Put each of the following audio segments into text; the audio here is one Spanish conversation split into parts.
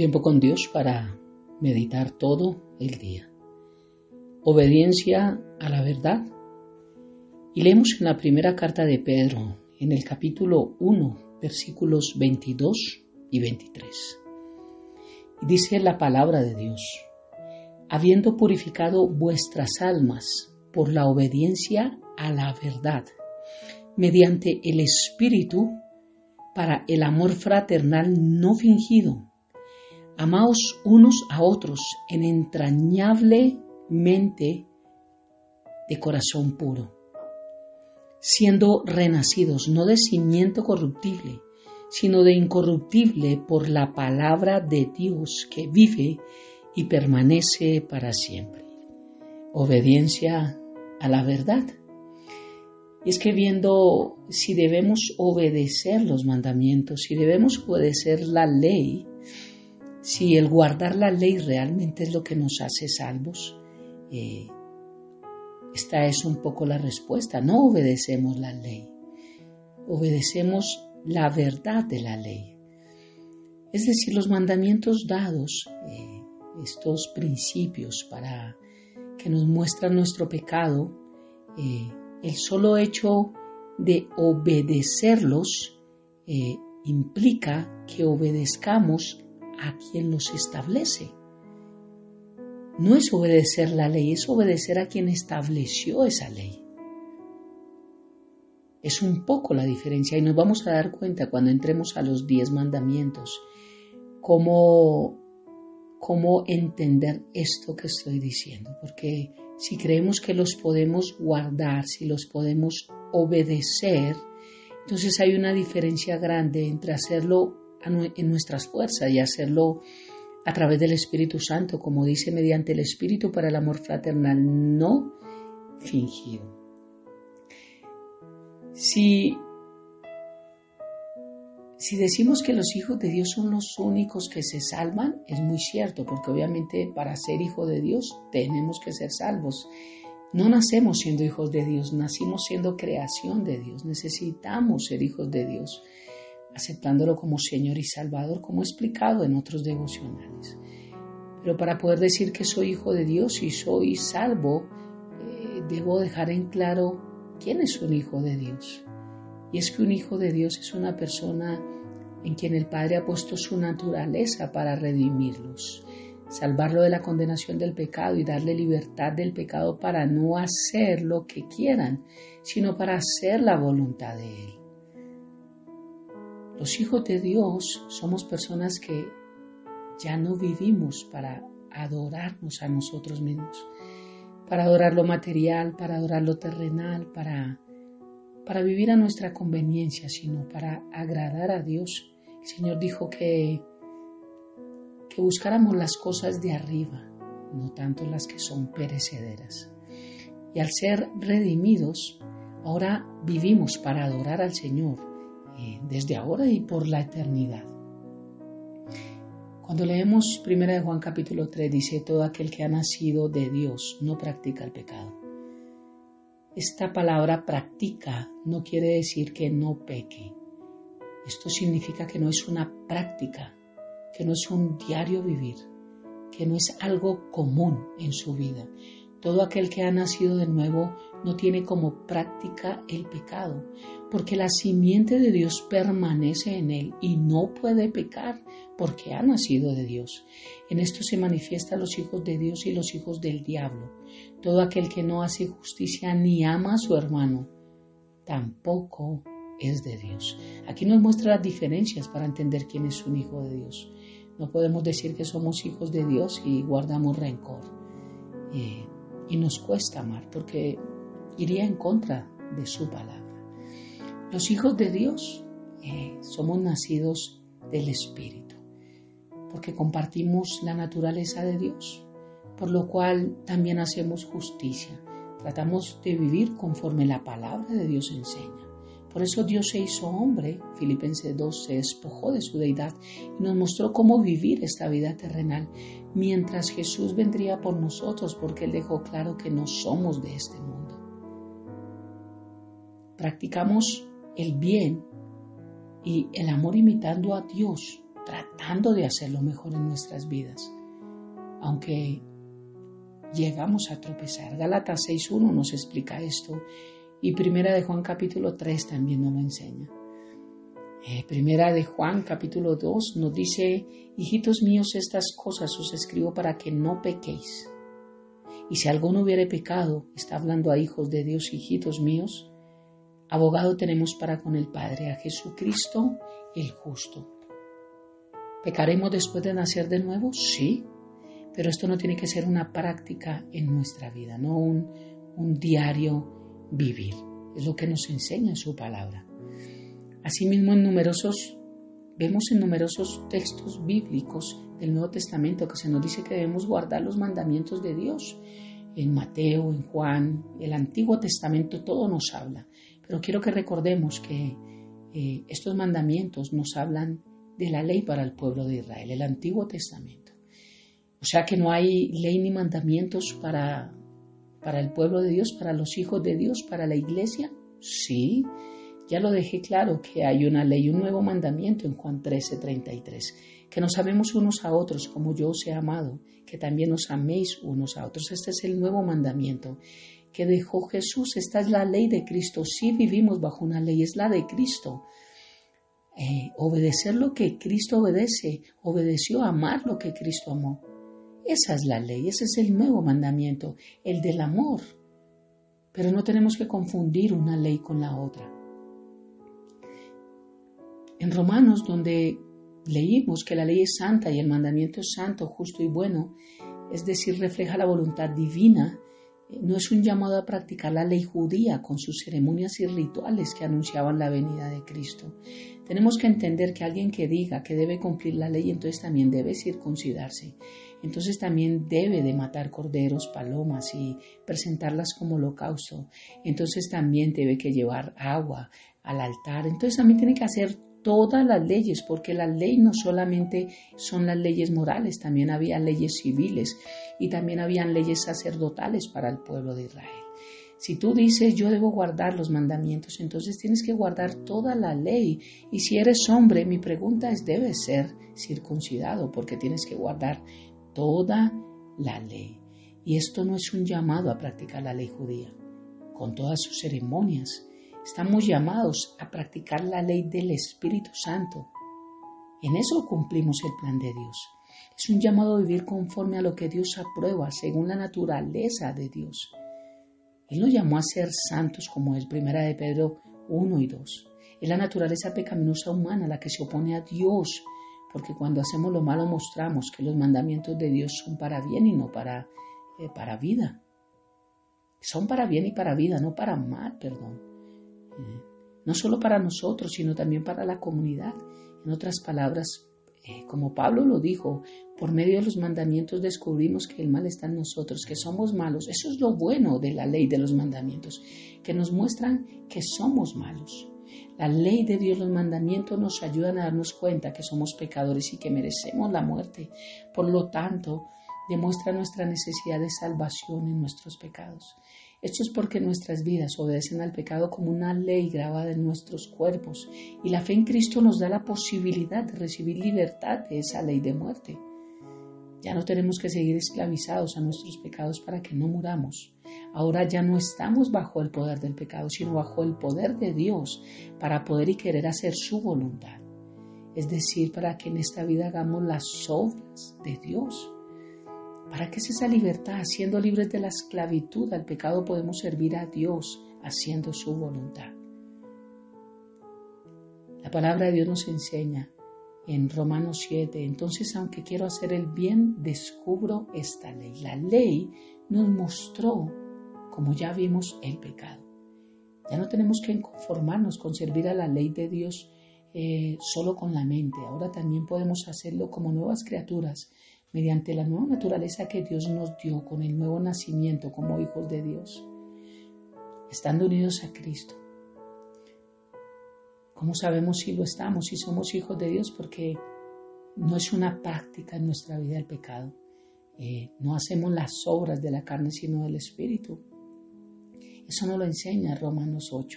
tiempo con Dios para meditar todo el día. Obediencia a la verdad. Y leemos en la primera carta de Pedro, en el capítulo 1, versículos 22 y 23. Y dice la palabra de Dios: habiendo purificado vuestras almas por la obediencia a la verdad, mediante el Espíritu, para el amor fraternal no fingido. Amaos unos a otros en entrañablemente de corazón puro, siendo renacidos no de simiente corruptible, sino de incorruptible por la palabra de Dios que vive y permanece para siempre. Obediencia a la verdad. Y es que viendo si debemos obedecer los mandamientos, si debemos obedecer la ley, si el guardar la ley realmente es lo que nos hace salvos, esta es un poco la respuesta. No obedecemos la ley, obedecemos la verdad de la ley. Es decir, los mandamientos dados, estos principios para que nos muestran nuestro pecado, el solo hecho de obedecerlos implica que obedezcamos a quien los establece. No es obedecer la ley, es obedecer a quien estableció esa ley. Es un poco la diferencia y nos vamos a dar cuenta cuando entremos a los 10 mandamientos cómo entender esto que estoy diciendo, porque si creemos que los podemos guardar, si los podemos obedecer, entonces hay una diferencia grande entre hacerlo en nuestras fuerzas y hacerlo a través del Espíritu Santo, como dice, mediante el Espíritu para el amor fraternal no fingido. Si decimos que los hijos de Dios son los únicos que se salvan, es muy cierto, porque obviamente para ser hijo de Dios tenemos que ser salvos. No nacemos siendo hijos de Dios, nacimos siendo creación de Dios. Necesitamos ser hijos de Dios, aceptándolo como Señor y Salvador, como he explicado en otros devocionales. Pero para poder decir que soy hijo de Dios y soy salvo, debo dejar en claro quién es un hijo de Dios. Y es que un hijo de Dios es una persona en quien el Padre ha puesto su naturaleza para redimirlos, salvarlo de la condenación del pecado y darle libertad del pecado para no hacer lo que quieran, sino para hacer la voluntad de Él. Los hijos de Dios somos personas que ya no vivimos para adorarnos a nosotros mismos, para adorar lo material, para adorar lo terrenal, para vivir a nuestra conveniencia, sino para agradar a Dios. El Señor dijo que buscáramos las cosas de arriba, no tanto las que son perecederas. Y al ser redimidos, ahora vivimos para adorar al Señor, desde ahora y por la eternidad. Cuando leemos 1 Juan capítulo 3, dice: todo aquel que ha nacido de Dios no practica el pecado. Esta palabra practica no quiere decir que no peque. Esto significa que no es una práctica, que no es un diario vivir, que no es algo común en su vida. Todo aquel que ha nacido de nuevo no tiene como práctica el pecado, porque la simiente de Dios permanece en él y no puede pecar porque ha nacido de Dios. En esto se manifiestan los hijos de Dios y los hijos del diablo. Todo aquel que no hace justicia ni ama a su hermano, tampoco es de Dios. Aquí nos muestra las diferencias para entender quién es un hijo de Dios. No podemos decir que somos hijos de Dios y guardamos rencor. Y nos cuesta amar porque iría en contra de su palabra. Los hijos de Dios somos nacidos del Espíritu, porque compartimos la naturaleza de Dios, por lo cual también hacemos justicia. Tratamos de vivir conforme la palabra de Dios enseña. Por eso Dios se hizo hombre, Filipenses 2, se despojó de su deidad y nos mostró cómo vivir esta vida terrenal, mientras Jesús vendría por nosotros, porque Él dejó claro que no somos de este mundo. Practicamos el bien y el amor imitando a Dios, tratando de hacer lo mejor en nuestras vidas, aunque llegamos a tropezar. Gálatas 6:1 nos explica esto y Primera de Juan capítulo 3 también nos lo enseña. Primera de Juan capítulo 2 nos dice: hijitos míos, estas cosas os escribo para que no pequéis. Y si alguno hubiere pecado, está hablando a hijos de Dios, hijitos míos, abogado tenemos para con el Padre, a Jesucristo el justo. ¿Pecaremos después de nacer de nuevo? Sí, pero esto no tiene que ser una práctica en nuestra vida, no un diario vivir. Es lo que nos enseña su palabra. Asimismo, vemos en numerosos textos bíblicos del Nuevo Testamento que se nos dice que debemos guardar los mandamientos de Dios. En Mateo, en Juan, el Antiguo Testamento, todo nos habla. Pero quiero que recordemos que estos mandamientos nos hablan de la ley para el pueblo de Israel, el Antiguo Testamento. O sea que no hay ley ni mandamientos para el pueblo de Dios, para los hijos de Dios, para la iglesia. Sí, ya lo dejé claro que hay una ley, un nuevo mandamiento en Juan 13:33, que nos amemos unos a otros como yo os he amado, que también os améis unos a otros. Este es el nuevo mandamiento que dejó Jesús. Esta es la ley de Cristo. Sí vivimos bajo una ley, es la de Cristo. Obedecer lo que Cristo obedeció, amar lo que Cristo amó. Esa es la ley, ese es el nuevo mandamiento, el del amor. Pero no tenemos que confundir una ley con la otra. En Romanos, donde leímos que la ley es santa y el mandamiento es santo, justo y bueno, es decir, refleja la voluntad divina, no es un llamado a practicar la ley judía con sus ceremonias y rituales que anunciaban la venida de Cristo. Tenemos que entender que alguien que diga que debe cumplir la ley, entonces también debe circuncidarse. Entonces también debe de matar corderos, palomas y presentarlas como holocausto. Entonces también debe que llevar agua al altar. Entonces también tiene que hacer todas las leyes, porque la ley no solamente son las leyes morales, también había leyes civiles y también habían leyes sacerdotales para el pueblo de Israel. Si tú dices yo debo guardar los mandamientos, entonces tienes que guardar toda la ley. Y si eres hombre, mi pregunta es, debes ser circuncidado porque tienes que guardar toda la ley. Y esto no es un llamado a practicar la ley judía, con todas sus ceremonias. Estamos llamados a practicar la ley del Espíritu Santo. En eso cumplimos el plan de Dios. Es un llamado a vivir conforme a lo que Dios aprueba, según la naturaleza de Dios. Él nos llamó a ser santos, como es 1 de Pedro 1 y 2. Es la naturaleza pecaminosa humana la que se opone a Dios, porque cuando hacemos lo malo mostramos que los mandamientos de Dios son para bien y no para vida. Son para bien y para vida, no para mal, no solo para nosotros, sino también para la comunidad. En otras palabras, como Pablo lo dijo, por medio de los mandamientos descubrimos que el mal está en nosotros, que somos malos. Eso es lo bueno de la ley de los mandamientos, que nos muestran que somos malos. La ley de Dios, los mandamientos nos ayudan a darnos cuenta que somos pecadores y que merecemos la muerte. Por lo tanto, demuestra nuestra necesidad de salvación en nuestros pecados. Esto es porque nuestras vidas obedecen al pecado como una ley grabada en nuestros cuerpos y la fe en Cristo nos da la posibilidad de recibir libertad de esa ley de muerte. Ya no tenemos que seguir esclavizados a nuestros pecados para que no muramos. Ahora ya no estamos bajo el poder del pecado, sino bajo el poder de Dios para poder y querer hacer su voluntad. Es decir, para que en esta vida hagamos las obras de Dios. ¿Para qué es esa libertad? Siendo libres de la esclavitud al pecado podemos servir a Dios haciendo su voluntad. La palabra de Dios nos enseña en Romanos 7, entonces aunque quiero hacer el bien, descubro esta ley. La ley nos mostró, como ya vimos, el pecado. Ya no tenemos que conformarnos con servir a la ley de Dios solo con la mente. Ahora también podemos hacerlo como nuevas criaturas, mediante la nueva naturaleza que Dios nos dio con el nuevo nacimiento como hijos de Dios, estando unidos a Cristo. ¿Cómo sabemos si lo estamos, si somos hijos de Dios? Porque no es una práctica en nuestra vida el pecado. No hacemos las obras de la carne, sino del Espíritu. Eso nos lo enseña Romanos 8.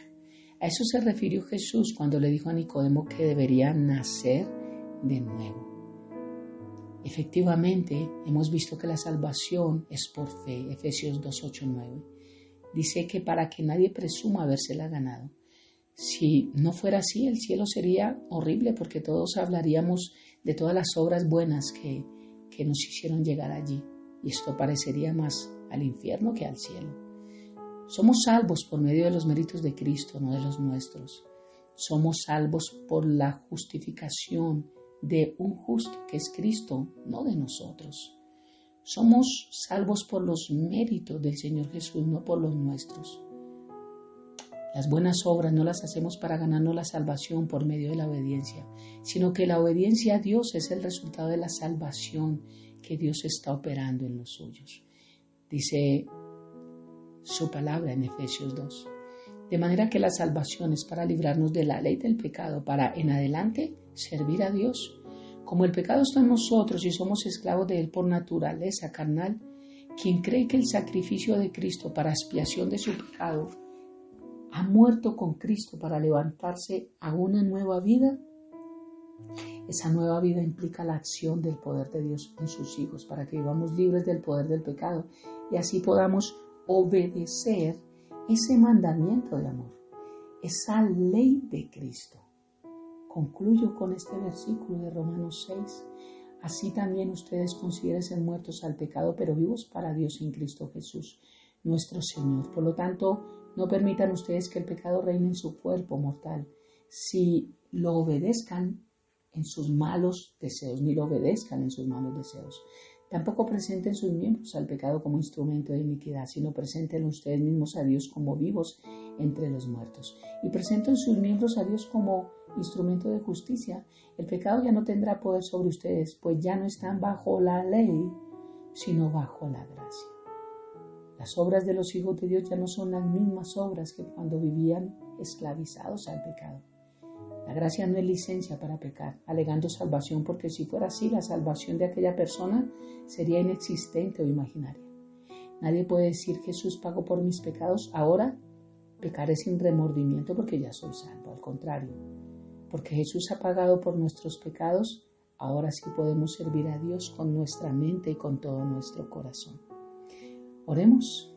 A eso se refirió Jesús cuando le dijo a Nicodemo que debería nacer de nuevo. Efectivamente, hemos visto que la salvación es por fe, Efesios 2, 8, 9. Dice que para que nadie presuma habérsela ganado. Si no fuera así, el cielo sería horrible porque todos hablaríamos de todas las obras buenas que nos hicieron llegar allí. Y esto parecería más al infierno que al cielo. Somos salvos por medio de los méritos de Cristo, no de los nuestros. Somos salvos por la justificación de un justo que es Cristo, no de nosotros. Somos salvos por los méritos del Señor Jesús, no por los nuestros. Las buenas obras no las hacemos para ganarnos la salvación por medio de la obediencia, sino que la obediencia a Dios es el resultado de la salvación que Dios está operando en los suyos. Dice su palabra en Efesios 2. De manera que la salvación es para librarnos de la ley del pecado, para en adelante servir a Dios. Como el pecado está en nosotros y somos esclavos de él por naturaleza carnal, quien cree que el sacrificio de Cristo para expiación de su pecado ha muerto con Cristo para levantarse a una nueva vida, esa nueva vida implica la acción del poder de Dios en sus hijos para que vivamos libres del poder del pecado y así podamos obedecer ese mandamiento de amor, esa ley de Cristo. Concluyo con este versículo de Romanos 6. Así también ustedes considérense muertos al pecado, pero vivos para Dios en Cristo Jesús, nuestro Señor. Por lo tanto, no permitan ustedes que el pecado reine en su cuerpo mortal. Si lo obedezcan en sus malos deseos, ni lo obedezcan en sus malos deseos. Tampoco presenten sus miembros al pecado como instrumento de iniquidad, sino presenten ustedes mismos a Dios como vivos entre los muertos. Y presenten sus miembros a Dios como instrumento de justicia. El pecado ya no tendrá poder sobre ustedes, pues ya no están bajo la ley, sino bajo la gracia. Las obras de los hijos de Dios ya no son las mismas obras que cuando vivían esclavizados al pecado. La gracia no es licencia para pecar, alegando salvación, porque si fuera así, la salvación de aquella persona sería inexistente o imaginaria. Nadie puede decir Jesús pagó por mis pecados, ahora pecaré sin remordimiento porque ya soy salvo. Al contrario, porque Jesús ha pagado por nuestros pecados, ahora sí podemos servir a Dios con nuestra mente y con todo nuestro corazón. Oremos.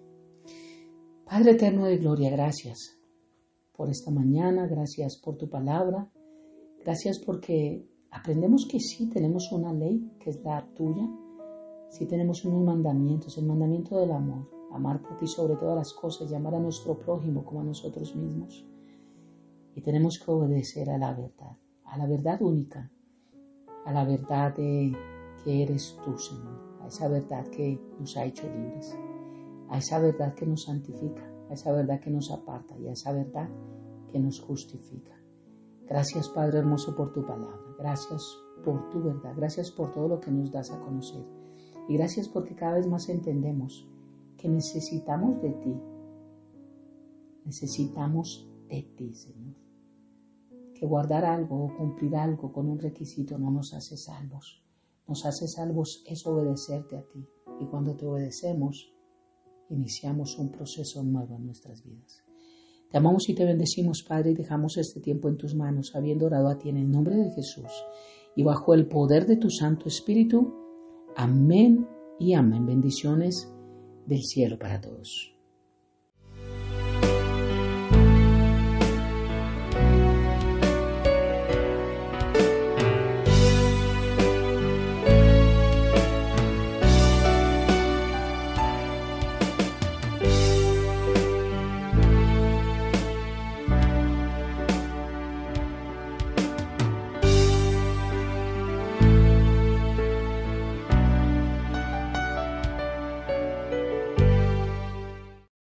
Padre eterno de gloria, gracias por esta mañana, gracias por tu palabra, gracias porque aprendemos que sí tenemos una ley que es la tuya, sí tenemos unos mandamientos, el mandamiento del amor, amar por ti sobre todas las cosas y amar a nuestro prójimo como a nosotros mismos. Y tenemos que obedecer a la verdad única, a la verdad de que eres tú, Señor, a esa verdad que nos ha hecho libres, a esa verdad que nos santifica, a esa verdad que nos aparta y a esa verdad que nos justifica. Gracias, Padre hermoso, por tu palabra. Gracias por tu verdad. Gracias por todo lo que nos das a conocer. Y gracias porque cada vez más entendemos que necesitamos de ti. Necesitamos de ti, Señor. Que guardar algo o cumplir algo con un requisito no nos hace salvos. Nos hace salvos es obedecerte a ti. Y cuando te obedecemos, iniciamos un proceso nuevo en nuestras vidas. Te amamos y te bendecimos, Padre, y dejamos este tiempo en tus manos, habiendo orado a ti en el nombre de Jesús y bajo el poder de tu Santo Espíritu. Amén y amén. Bendiciones del cielo para todos.